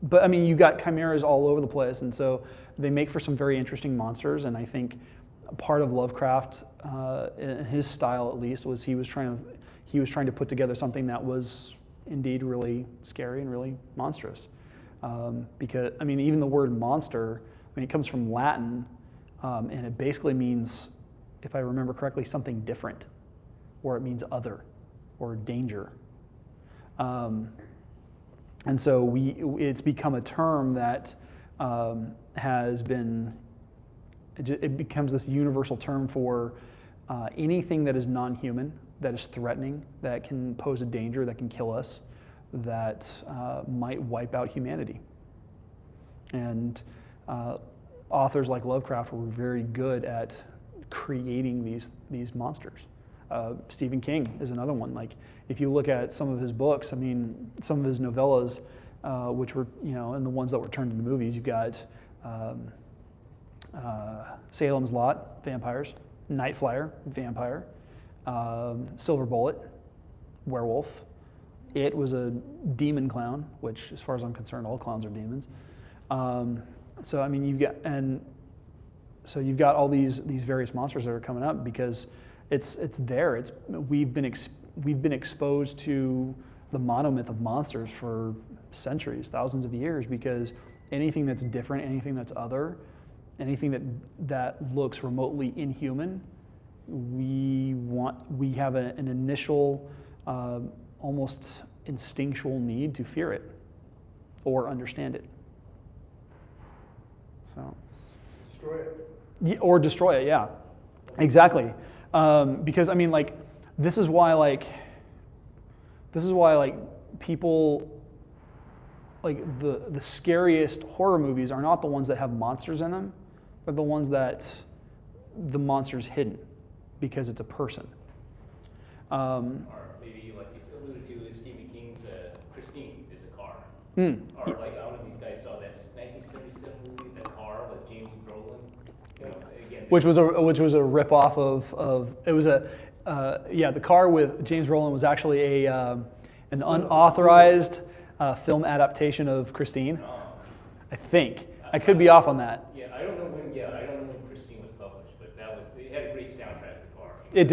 but I mean, you got chimeras all over the place, and so they make for some very interesting monsters. And I think part of Lovecraft, in his style at least, was he was trying to put together something that was indeed really scary and really monstrous. Because, I mean, even the word monster, I mean, it comes from Latin, and it basically means, if I remember correctly, something different, or it means other, or danger. And so it's become a term that has been, it becomes this universal term for anything that is non-human, that is threatening, that can pose a danger, that can kill us, that might wipe out humanity. And authors like Lovecraft were very good at creating these monsters. Stephen King is another one. Like, if you look at some of his books, I mean, some of his novellas, which were, and the ones that were turned into movies, you've got Salem's Lot, vampires; Night Flyer, vampire; Silver Bullet, werewolf; It was a demon clown, which, as far as I'm concerned, all clowns are demons. So I mean, you've got all these various monsters that are coming up because it's there. We've been exposed to the monomyth of monsters for centuries, thousands of years, because anything that's different, anything that's other, anything that looks remotely inhuman, we have an initial, almost instinctual need to fear it or understand it. So
Destroy it.
or destroy it, yeah, exactly. Because I mean, like, this is why people, like, the scariest horror movies are not the ones that have monsters in them, but the ones that the monster's hidden because it's a person.
Or maybe, like you alluded to, Stephen King's Christine is a car. Or, like, I don't know if you guys saw that 1977 movie, The Car, with James Brolin. Again,
Which was a ripoff of it was a The Car with James Brolin was actually an unauthorized film adaptation of Christine. I think I could be off on that.
Yeah, I don't know when Christine was published, but it had a great soundtrack. The Car.
It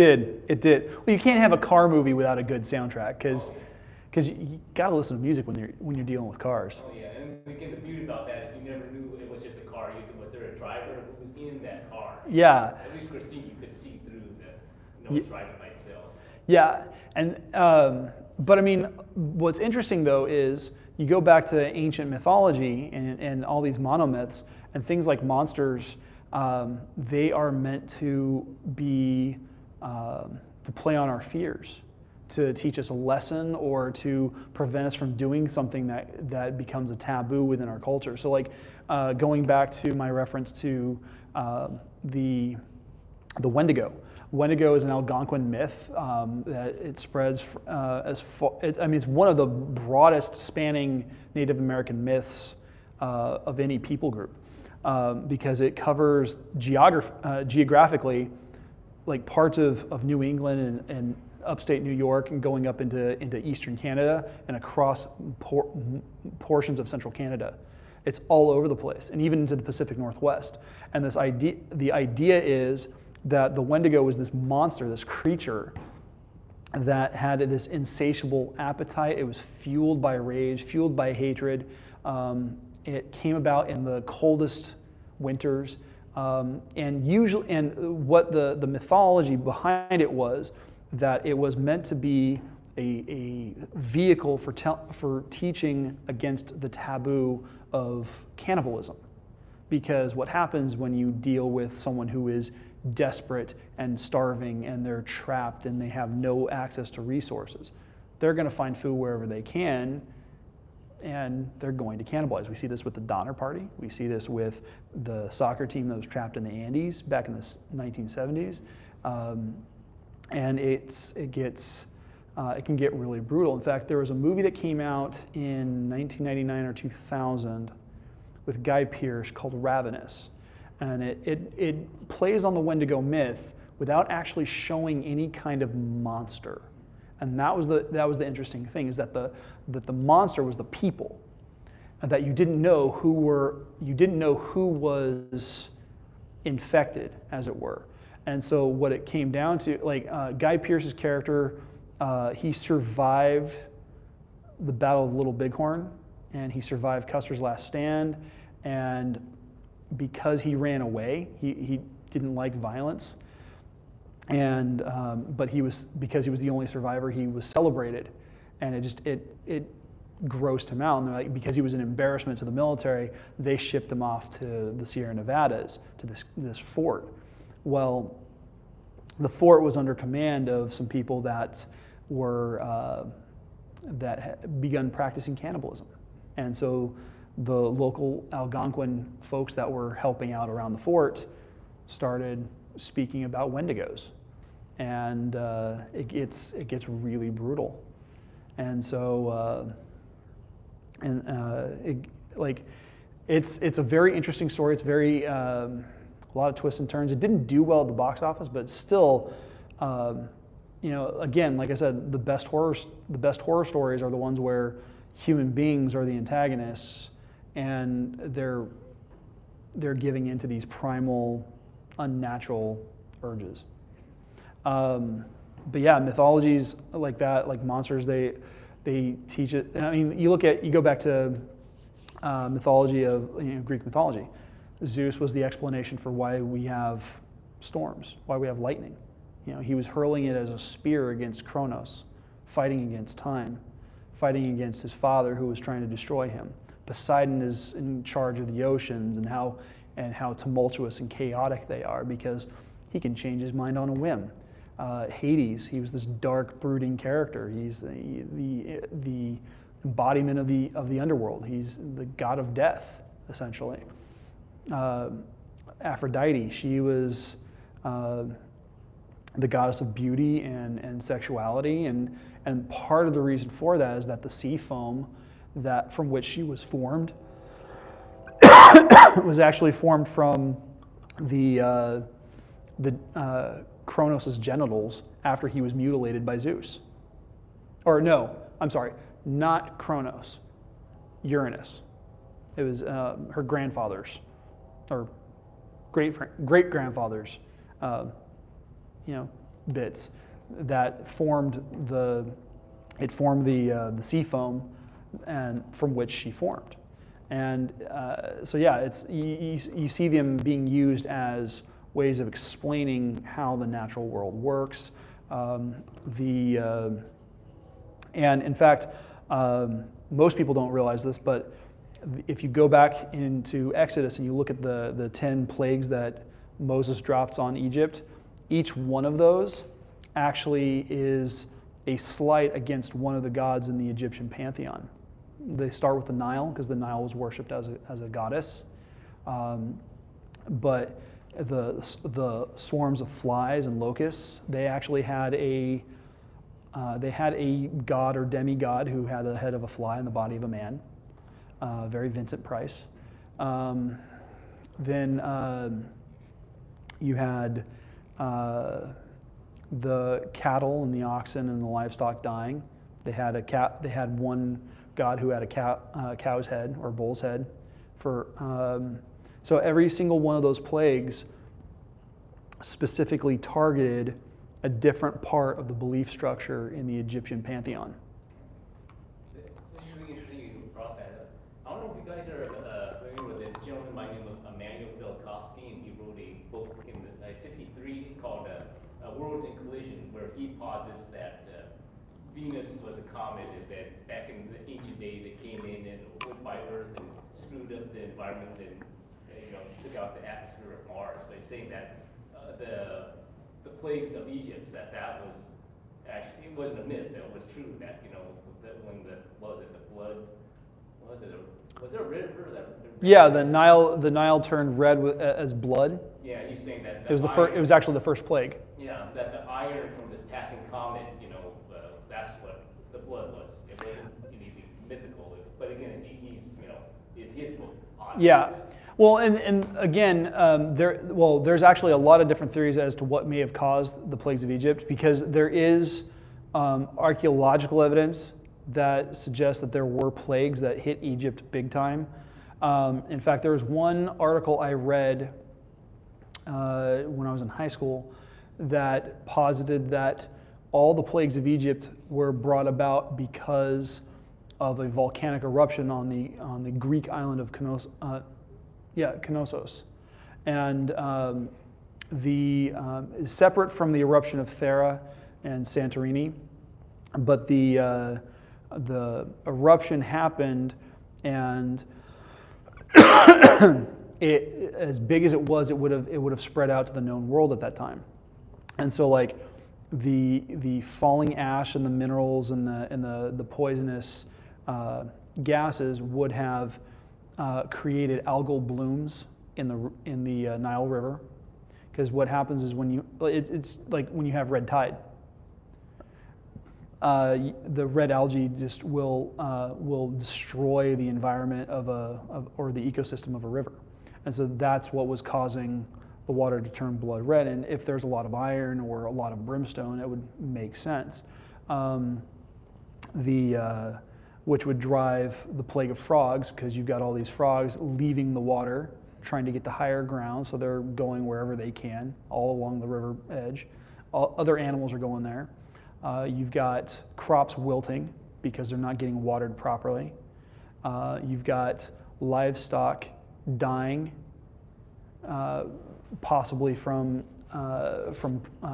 did. Well, you can't have a car movie without a good soundtrack because you gotta listen to music when you're dealing with cars.
Oh yeah, and again, the beauty about that is you never knew it was just a car. Was there a driver who was in that car?
Yeah.
At least Christine, you could see through the driver by itself.
Yeah, and but I mean, what's interesting though is you go back to ancient mythology and all these monomyths and things like monsters. They are meant to be to play on our fears, to teach us a lesson, or to prevent us from doing something that becomes a taboo within our culture. So, like, going back to my reference to the Wendigo. Wendigo is an Algonquin myth that it spreads as far. It's one of the broadest spanning Native American myths of any people group because it covers geographically, like, parts of New England and upstate New York and going up into eastern Canada and across portions of central Canada. It's all over the place, and even into the Pacific Northwest. And the idea is that the Wendigo was this monster, this creature that had this insatiable appetite. It was fueled by rage, fueled by hatred. It came about in the coldest winters, and what the mythology behind it was that it was meant to be a vehicle for teaching against the taboo of cannibalism. Because what happens when you deal with someone who is desperate and starving and they're trapped and they have no access to resources? They're going to find food wherever they can, and they're going to cannibalize. We see this with the Donner Party. We see this with the soccer team that was trapped in the Andes back in the 1970s. And it can get really brutal. In fact, there was a movie that came out in 1999 or 2000 with Guy Pearce called Ravenous. And it plays on the Wendigo myth without actually showing any kind of monster. And that was the interesting thing, is that the monster was the people, and that you didn't know who was infected, as it were. And so what it came down to, like Guy Pearce's character, he survived the Battle of Little Bighorn, and he survived Custer's Last Stand, and because he ran away, he didn't like violence, and but because he was the only survivor, he was celebrated, and it grossed him out. And they're like, because he was an embarrassment to the military, they shipped him off to the Sierra Nevadas, to this fort. Well, the fort was under command of some people that were that had begun practicing cannibalism, and so the local Algonquin folks that were helping out around the fort started speaking about Wendigos, and it gets really brutal, and so it's a very interesting story. It's very a lot of twists and turns. It didn't do well at the box office, but still, again, like I said, the best horror stories are the ones where human beings are the antagonists, and they're giving into these primal, unnatural urges. But yeah, mythologies like that, like monsters, they teach it. I mean, you go back to mythology of Greek mythology. Zeus was the explanation for why we have storms, why we have lightning. He was hurling it as a spear against Kronos, fighting against time, fighting against his father who was trying to destroy him. Poseidon is in charge of the oceans and how tumultuous and chaotic they are, because he can change his mind on a whim. Hades, he was this dark, brooding character. He's the embodiment of the underworld. He's the god of death, essentially. Aphrodite, she was the goddess of beauty and sexuality, and part of the reason for that is that the sea foam from which she was formed was actually formed from the Kronos' genitals after he was mutilated by Zeus. Or no, I'm sorry, not Kronos, Uranus. It was her grandfather's, or great-grandfather's, bits that formed the sea foam, and from which she formed. And so yeah, you see them being used as ways of explaining how the natural world works. And in fact, most people don't realize this, but if you go back into Exodus and you look at the 10 plagues that Moses drops on Egypt, each one of those actually is a slight against one of the gods in the Egyptian pantheon. They start with the Nile, because the Nile was worshipped as a goddess. But the swarms of flies and locusts, they actually had a god or demigod who had the head of a fly and the body of a man. Very Vincent Price. Then you had the cattle and the oxen and the livestock dying. They had one god who had a cow's head or bull's head. So every single one of those plagues specifically targeted a different part of the belief structure in the Egyptian pantheon.
It's really interesting you brought that up. I don't know if you guys are familiar with a gentleman by the name of Emmanuel Velikovsky, and he wrote a book in 1953 called Worlds in Collision, where he posits that Venus was a comet that back in the ancient days it came in and went by Earth and screwed up the environment and took out the atmosphere of Mars. But he's saying that the plagues of Egypt, that was actually, it wasn't a myth, that was true, that that when the blood, was there a river that?
Yeah, the Nile turned red as blood.
Yeah, he's saying that
It was actually the first plague.
Yeah, that the iron from this passing comet, that's what the blood was. It wasn't anything mythical, but again, it's his book.
Yeah. Well, and again, there's actually a lot of different theories as to what may have caused the plagues of Egypt, because there is archaeological evidence that suggests that there were plagues that hit Egypt big time. In fact, there was one article I read when I was in high school that posited that all the plagues of Egypt were brought about because of a volcanic eruption on the Greek island of Knossos, and separate from the eruption of Thera and Santorini, but the eruption happened, and it, as big as it was, it would have spread out to the known world at that time, and so like the falling ash and the minerals and the poisonous gases would have created algal blooms in the Nile River, because what happens is when it's like when you have red tide, the red algae just will destroy the environment or the ecosystem of a river, and so that's what was causing the water to turn blood red. And if there's a lot of iron or a lot of brimstone, it would make sense. Which would drive the plague of frogs, because you've got all these frogs leaving the water, trying to get to higher ground, so they're going wherever they can, all along the river edge. Other animals are going there. You've got crops wilting because they're not getting watered properly. You've got livestock dying, possibly from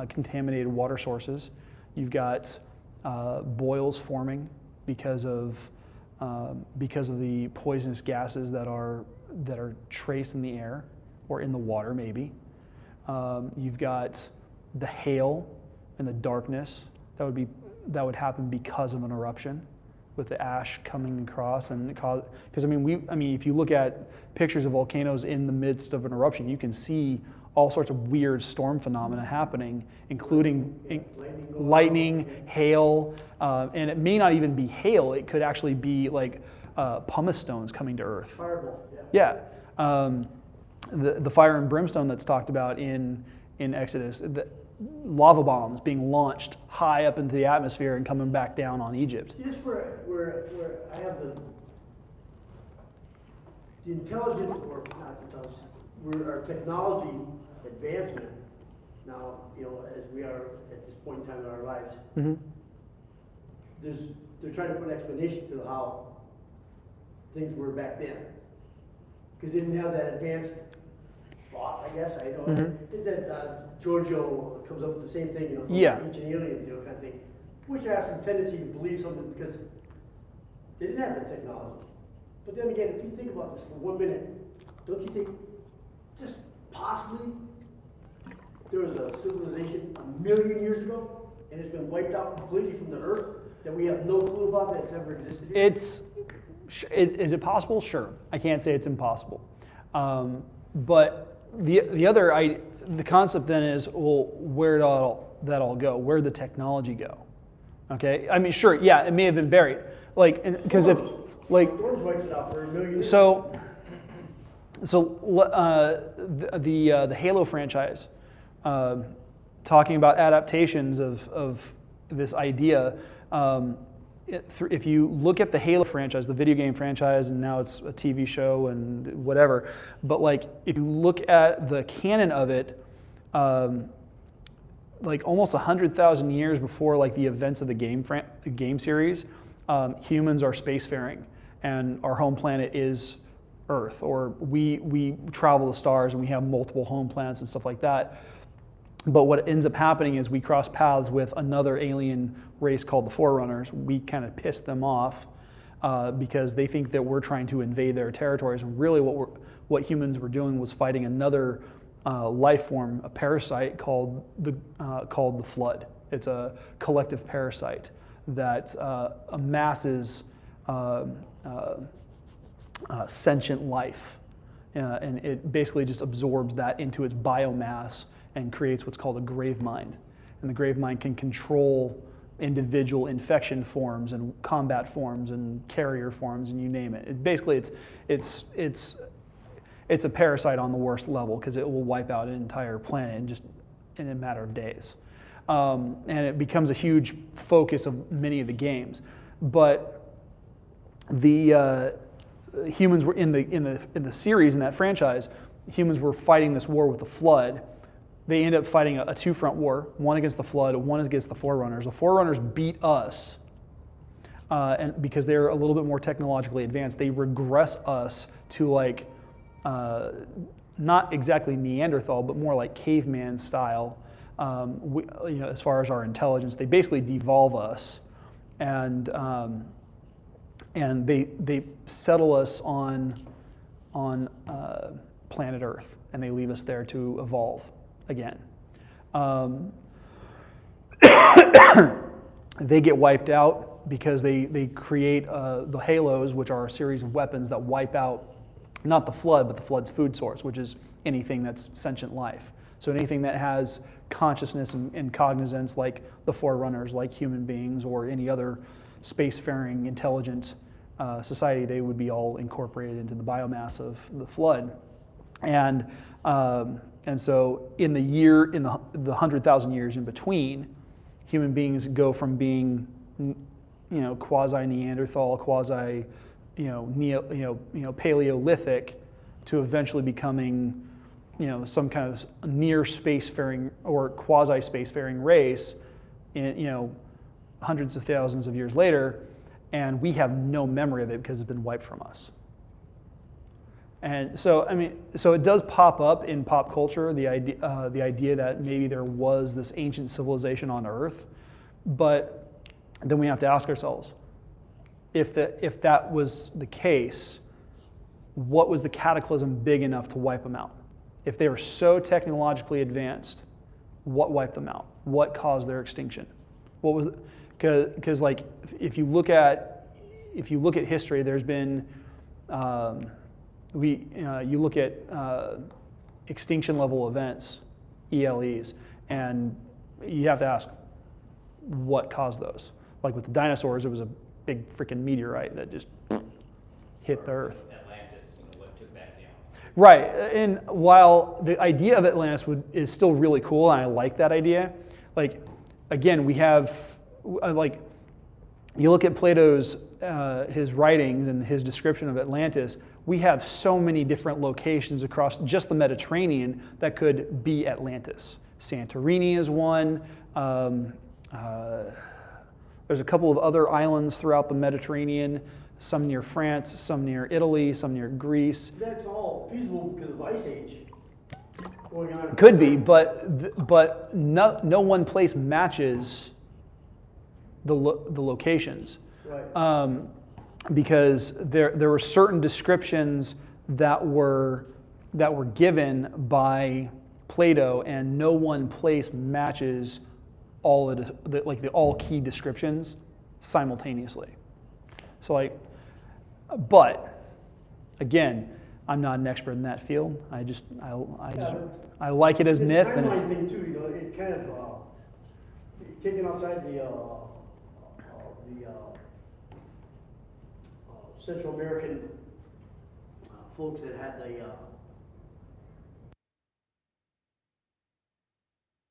contaminated water sources. You've got boils forming because of the poisonous gases that are traced in the air or in the water, maybe. You've got the hail and the darkness that would happen because of an eruption, with the ash coming across and cause. Because I mean, if you look at pictures of volcanoes in the midst of an eruption, you can see all sorts of weird storm phenomena happening, including lightning, hail, and it may not even be hail. It could actually be like pumice stones coming to Earth.
Fireball,
yeah. The fire and brimstone that's talked about in Exodus, the lava bombs being launched high up into the atmosphere and coming back down on Egypt.
See, this is where I have the intelligence, or not intelligence, where our technology advancement now, as we are at this point in time in our lives,
Mm-hmm.
they're trying to put an explanation to how things were back then. Because they didn't have that advanced thought, I guess. I don't know.
Mm-hmm.
Is that Giorgio comes up with the same thing, from
Yeah.
ancient aliens, kind of thing, which has some tendency to believe something because they didn't have the technology. But then again, if you think about this for 1 minute, don't you think just possibly there was a civilization 1 million years ago and it's been wiped out completely from the earth that we have no clue about that's ever existed here?
Is it possible? Sure. I can't say it's impossible. But the concept then is, well, where did that all go? Where did the technology go? Okay. I mean, sure. Yeah, it may have been buried. Because if
Storms wiped it out for 1 million years.
So the Halo franchise, talking about adaptations of this idea. If you look at the Halo franchise, the video game franchise, and now it's a TV show and whatever, but if you look at the canon of it, almost 100,000 years before the events of the game series, humans are spacefaring, and our home planet is Earth, or we travel the stars and we have multiple home planets and stuff like that. But what ends up happening is we cross paths with another alien race called the Forerunners. We kind of piss them off because they think that we're trying to invade their territories. And really what humans were doing was fighting another life form, a parasite called the Flood. It's a collective parasite that amasses sentient life. And it basically just absorbs that into its biomass and creates what's called a grave mind. And the grave mind can control individual infection forms and combat forms and carrier forms, and you name it. It's a parasite on the worst level, because it will wipe out an entire planet just in a matter of days. And it becomes a huge focus of many of the games. But the humans were in the series, in that franchise, humans were fighting this war with the flood. They end up fighting a two-front war, one against the flood, one against the Forerunners. The Forerunners beat us, and because they're a little bit more technologically advanced, they regress us to like, not exactly Neanderthal, but more like caveman style. As far as our intelligence, they basically devolve us, and they settle us on planet Earth, and they leave us there to evolve again. They get wiped out because they create the halos, which are a series of weapons that wipe out not the flood, but the flood's food source, which is anything that's sentient life. So anything that has consciousness and cognizance, like the Forerunners, like human beings, or any other spacefaring intelligent society, they would be all incorporated into the biomass of the flood. And so in the 100,000 years in between, human beings go from being, quasi Neanderthal, quasi, Paleolithic, to eventually becoming, some kind of near spacefaring or quasi spacefaring race, hundreds of thousands of years later, and we have no memory of it because it's been wiped from us. And so, so it does pop up in pop culture, the idea that maybe there was this ancient civilization on Earth, but then we have to ask ourselves, if that was the case, what was the cataclysm big enough to wipe them out? If they were so technologically advanced, what wiped them out? What caused their extinction? What was? Because like if you look at history, there's been you look at extinction level events, ELEs, and you have to ask what caused those. Like with the dinosaurs, it was a big freaking meteorite that just hit the Earth.
Atlantis, what took that down?
Right, and while the idea of Atlantis is still really cool, and I like that idea, like, again, we have, like, you look at Plato's, his writings and his description of Atlantis, we have so many different locations across just the Mediterranean that could be Atlantis. Santorini is one. There's a couple of other islands throughout the Mediterranean, some near France, some near Italy, some near Greece.
That's all feasible because of Ice Age going on.
Could be, but no one place matches the locations.
Right.
Because there were certain descriptions that were given by Plato, and no one place matches all the all key descriptions simultaneously. So but again, I'm not an expert in that field. I like it as myth, and
it's thing too. It kind of taken outside the Central American folks that had the